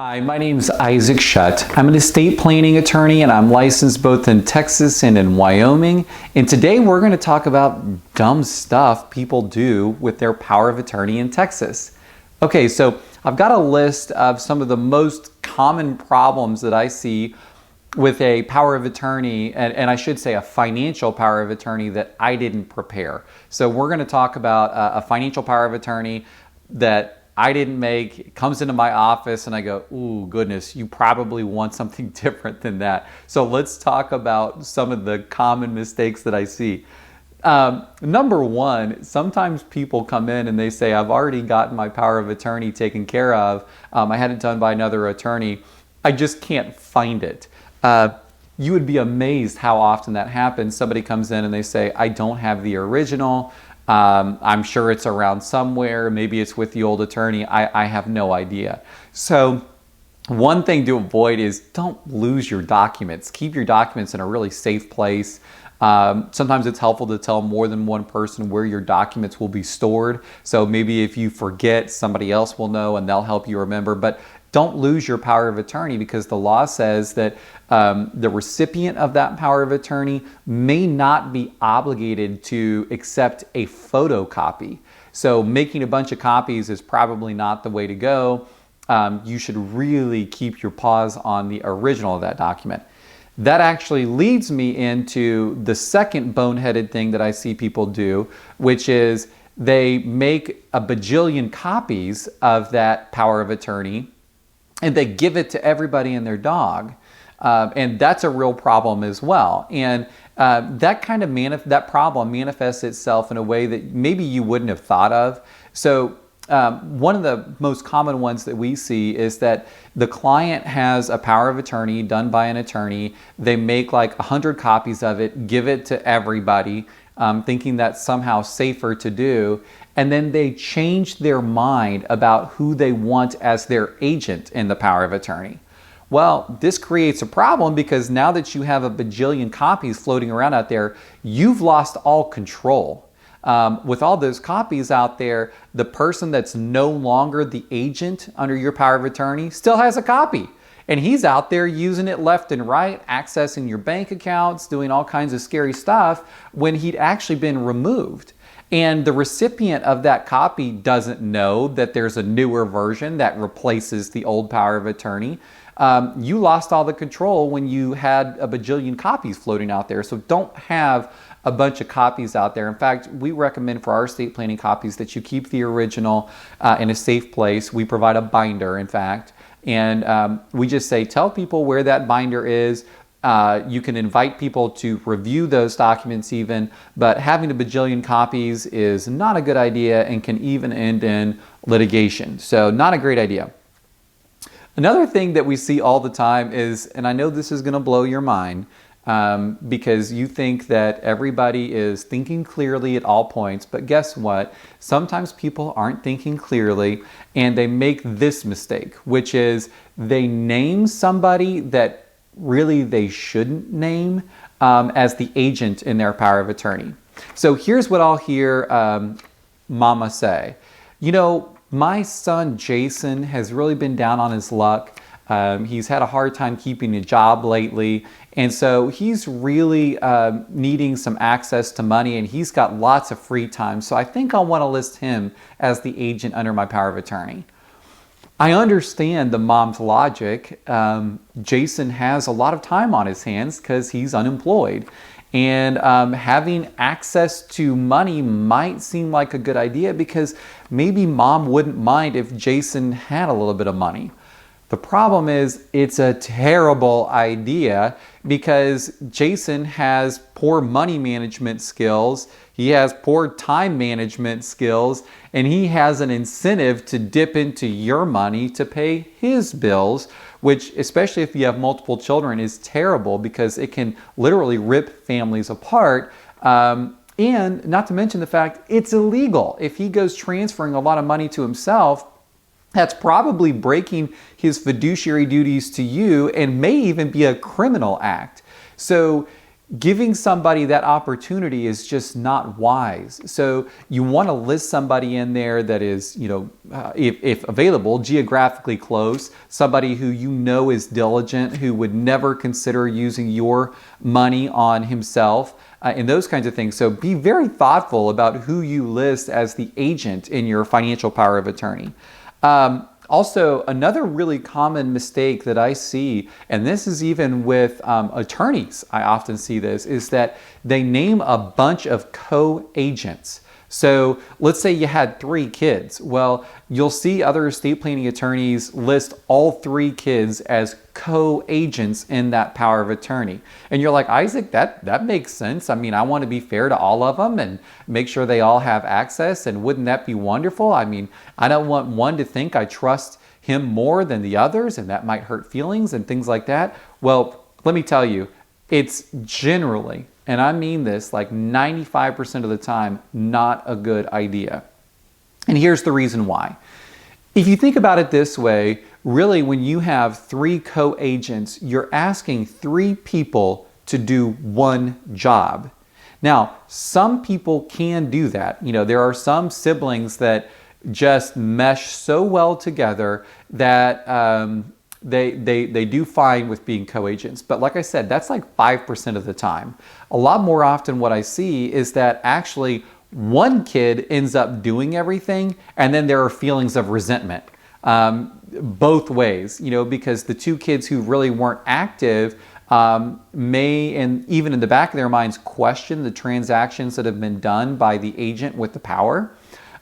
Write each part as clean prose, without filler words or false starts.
Hi, my name's Isaac Shutt. I'm an estate planning attorney and I'm licensed both in Texas and in Wyoming. And today we're going to talk about dumb stuff people do with their power of attorney in Texas. Okay, so I've got a list of some of the most common problems that I see with a power of attorney, and I should say a financial power of attorney that I didn't prepare. So we're going to talk about a financial power of attorney that I didn't make. It comes into my office and I go, ooh, goodness, you probably want something different than that. So let's talk about some of the common mistakes that I see. Number one, sometimes people come in and they say, I've already gotten my power of attorney taken care of. I had it done by another attorney. I just can't find it. You would be amazed how often that happens. Somebody comes in and they say, I don't have the original. I'm sure it's around somewhere. Maybe it's with the old attorney. I have no idea. So one thing to avoid is don't lose your documents. Keep your documents in a really safe place. Sometimes it's helpful to tell more than one person where your documents will be stored. So maybe if you forget, somebody else will know and they'll help you remember. But don't lose your power of attorney, because the law says that the recipient of that power of attorney may not be obligated to accept a photocopy. So making a bunch of copies is probably not the way to go. You should really keep your paws on the original of that document. That actually leads me into the second boneheaded thing that I see people do, which is they make a bajillion copies of that power of attorney and they give it to everybody and their dog. And that's a real problem as well. And that problem manifests itself in a way that maybe you wouldn't have thought of. So one of the most common ones that we see is that the client has a power of attorney done by an attorney. They make like 100 copies of it, give it to everybody, thinking that's somehow safer to do. And then they change their mind about who they want as their agent in the power of attorney. Well, this creates a problem, because now that you have a bajillion copies floating around out there, you've lost all control. With all those copies out there, the person that's no longer the agent under your power of attorney still has a copy. And he's out there using it left and right, accessing your bank accounts, doing all kinds of scary stuff when he'd actually been removed. And the recipient of that copy doesn't know that there's a newer version that replaces the old power of attorney. You lost all the control when you had a bajillion copies floating out there. So don't have a bunch of copies out there. In fact, we recommend for our estate planning copies that you keep the original in a safe place. We provide a binder, in fact. And we just say, tell people where that binder is. You can invite people to review those documents even, but having a bajillion copies is not a good idea and can even end in litigation. So not a great idea. Another thing that we see all the time is, and I know this is going to blow your mind, because you think that everybody is thinking clearly at all points, but guess what? Sometimes people aren't thinking clearly and they make this mistake, which is they name somebody that really they shouldn't name as the agent in their power of attorney. So here's what I'll hear mama say. You know, my son Jason has really been down on his luck. He's had a hard time keeping a job lately. And so he's really needing some access to money, and he's got lots of free time. So I think I'll want to list him as the agent under my power of attorney. I understand the mom's logic. Jason has a lot of time on his hands because he's unemployed. And having access to money might seem like a good idea, because maybe mom wouldn't mind if Jason had a little bit of money. The problem is it's a terrible idea, because Jason has poor money management skills, he has poor time management skills, and he has an incentive to dip into your money to pay his bills, which, especially if you have multiple children, is terrible, because it can literally rip families apart. And not to mention the fact it's illegal. If he goes transferring a lot of money to himself, that's probably breaking his fiduciary duties to you and may even be a criminal act. So giving somebody that opportunity is just not wise. So you want to list somebody in there that is, if available, geographically close, somebody who you know is diligent, who would never consider using your money on himself, and those kinds of things. So be very thoughtful about who you list as the agent in your financial power of attorney. Also, another really common mistake that I see, and this is even with attorneys, I often see this, is that they name a bunch of co-agents. So let's say you had 3 kids. Well, you'll see other estate planning attorneys list all 3 kids as co-agents in that power of attorney. And you're like, Isaac, that makes sense. I mean, I want to be fair to all of them and make sure they all have access. And wouldn't that be wonderful? I mean, I don't want one to think I trust him more than the others, and that might hurt feelings and things like that. Well, let me tell you, it's generally, and I mean this like 95% of the time, not a good idea. And here's the reason why. If you think about it this way, really when you have 3 co-agents, you're asking 3 people to do one job. Now, some people can do that. There are some siblings that just mesh so well together that they do fine with being co-agents. But like I said, that's like 5% of the time. A lot more often what I see is that actually one kid ends up doing everything, and then there are feelings of resentment both ways, because the 2 kids who really weren't active may, and even in the back of their minds, question the transactions that have been done by the agent with the power.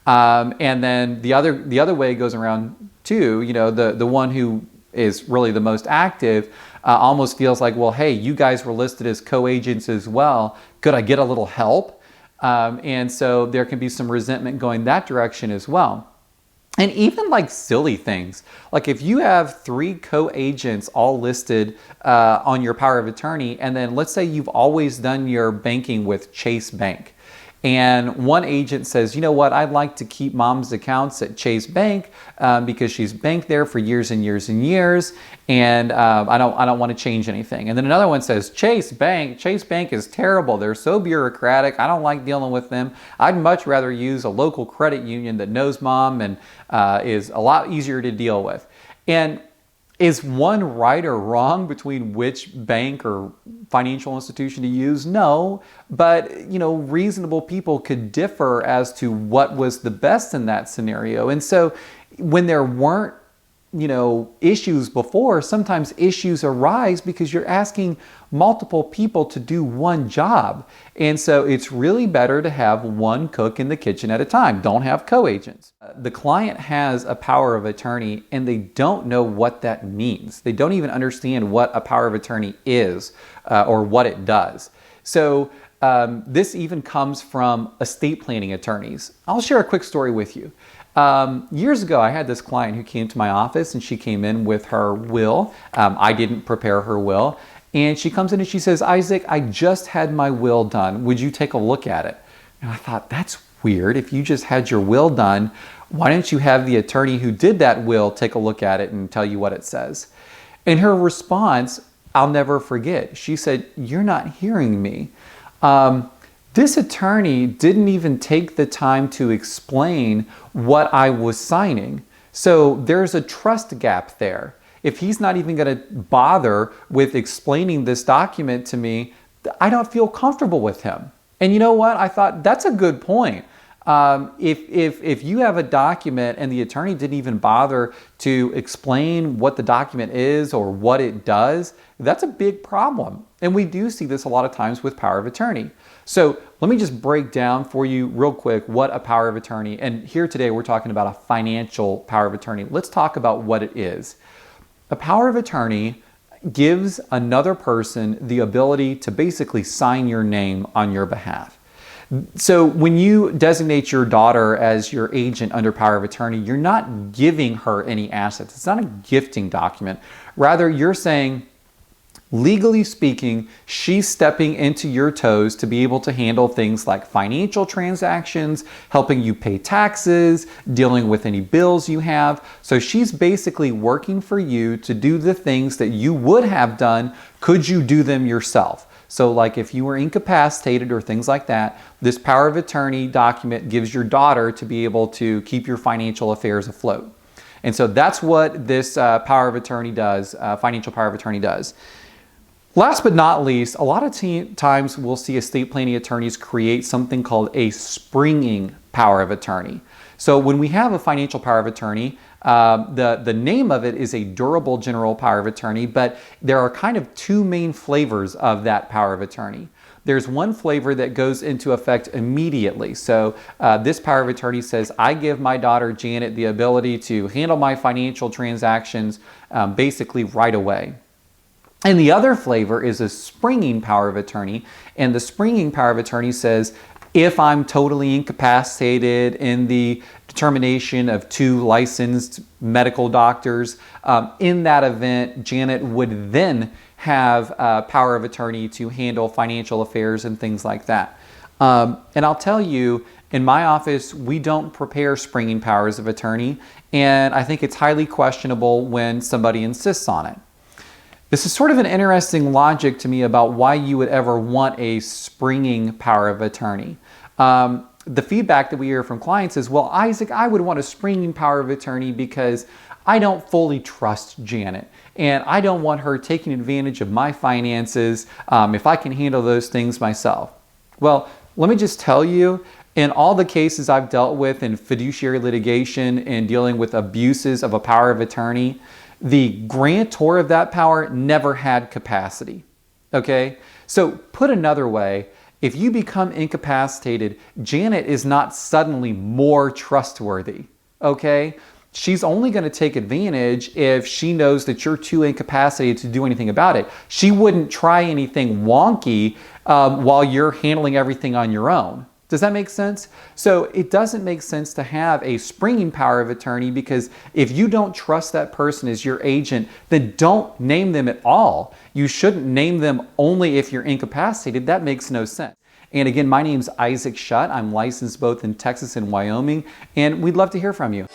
And then the other way goes around too. The one who is really the most active almost feels like, well, hey, you guys were listed as co-agents as well. Could I get a little help? And so there can be some resentment going that direction as well. And even like silly things, like if you have 3 co-agents all listed on your power of attorney, and then let's say you've always done your banking with Chase Bank, and one agent says, you know what, I'd like to keep mom's accounts at Chase Bank because she's banked there for years and years and years, and I don't want to change anything. And then another one says, Chase Bank is terrible. They're so bureaucratic. I don't like dealing with them. I'd much rather use a local credit union that knows mom and is a lot easier to deal with. And is one right or wrong between which bank or financial institution to use? No, but reasonable people could differ as to what was the best in that scenario. And so when there weren't issues before, sometimes issues arise because you're asking multiple people to do one job. And so it's really better to have one cook in the kitchen at a time. Don't have co-agents. The client has a power of attorney and they don't know what that means. They don't even understand what a power of attorney is or what it does. So this even comes from estate planning attorneys. I'll share a quick story with you. Years ago, I had this client who came to my office and she came in with her will. I didn't prepare her will. And she comes in and she says, Isaac, I just had my will done. Would you take a look at it? And I thought, that's weird. If you just had your will done, why don't you have the attorney who did that will take a look at it and tell you what it says? And her response, I'll never forget. She said, you're not hearing me. This attorney didn't even take the time to explain what I was signing. So there's a trust gap there. If he's not even going to bother with explaining this document to me, I don't feel comfortable with him. And you know what? I thought that's a good point. If you have a document and the attorney didn't even bother to explain what the document is or what it does, that's a big problem. And we do see this a lot of times with power of attorney. So let me just break down for you real quick what a power of attorney, and here today we're talking about a financial power of attorney. Let's talk about what it is. A power of attorney gives another person the ability to basically sign your name on your behalf. So when you designate your daughter as your agent under power of attorney, you're not giving her any assets. It's not a gifting document. Rather, you're saying, legally speaking, she's stepping into your toes to be able to handle things like financial transactions, helping you pay taxes, dealing with any bills you have. So she's basically working for you to do the things that you would have done could you do them yourself. So like if you were incapacitated or things like that, this power of attorney document gives your daughter to be able to keep your financial affairs afloat. And so that's what this power of attorney does, financial power of attorney does. Last but not least, a lot of times we'll see estate planning attorneys create something called a springing power of attorney. So when we have a financial power of attorney, the name of it is a durable general power of attorney, but there are kind of two main flavors of that power of attorney. There's one flavor that goes into effect immediately. So this power of attorney says, I give my daughter Janet the ability to handle my financial transactions basically right away. And the other flavor is a springing power of attorney. And the springing power of attorney says, if I'm totally incapacitated in the determination of 2 licensed medical doctors, in that event, Janet would then have power of attorney to handle financial affairs and things like that. And I'll tell you, in my office, we don't prepare springing powers of attorney, and I think it's highly questionable when somebody insists on it. This is sort of an interesting logic to me about why you would ever want a springing power of attorney. The feedback that we hear from clients is, well, Isaac, I would want a springing power of attorney because I don't fully trust Janet and I don't want her taking advantage of my finances if I can handle those things myself. Well, let me just tell you, in all the cases I've dealt with in fiduciary litigation and dealing with abuses of a power of attorney, the grantor of that power never had capacity, okay? So put another way, if you become incapacitated, Janet is not suddenly more trustworthy, okay? She's only going to take advantage if she knows that you're too incapacitated to do anything about it. She wouldn't try anything wonky while you're handling everything on your own. Does that make sense? So it doesn't make sense to have a springing power of attorney, because if you don't trust that person as your agent, then don't name them at all. You shouldn't name them only if you're incapacitated. That makes no sense. And again, my name's Isaac Shutt. I'm licensed both in Texas and Wyoming, and we'd love to hear from you.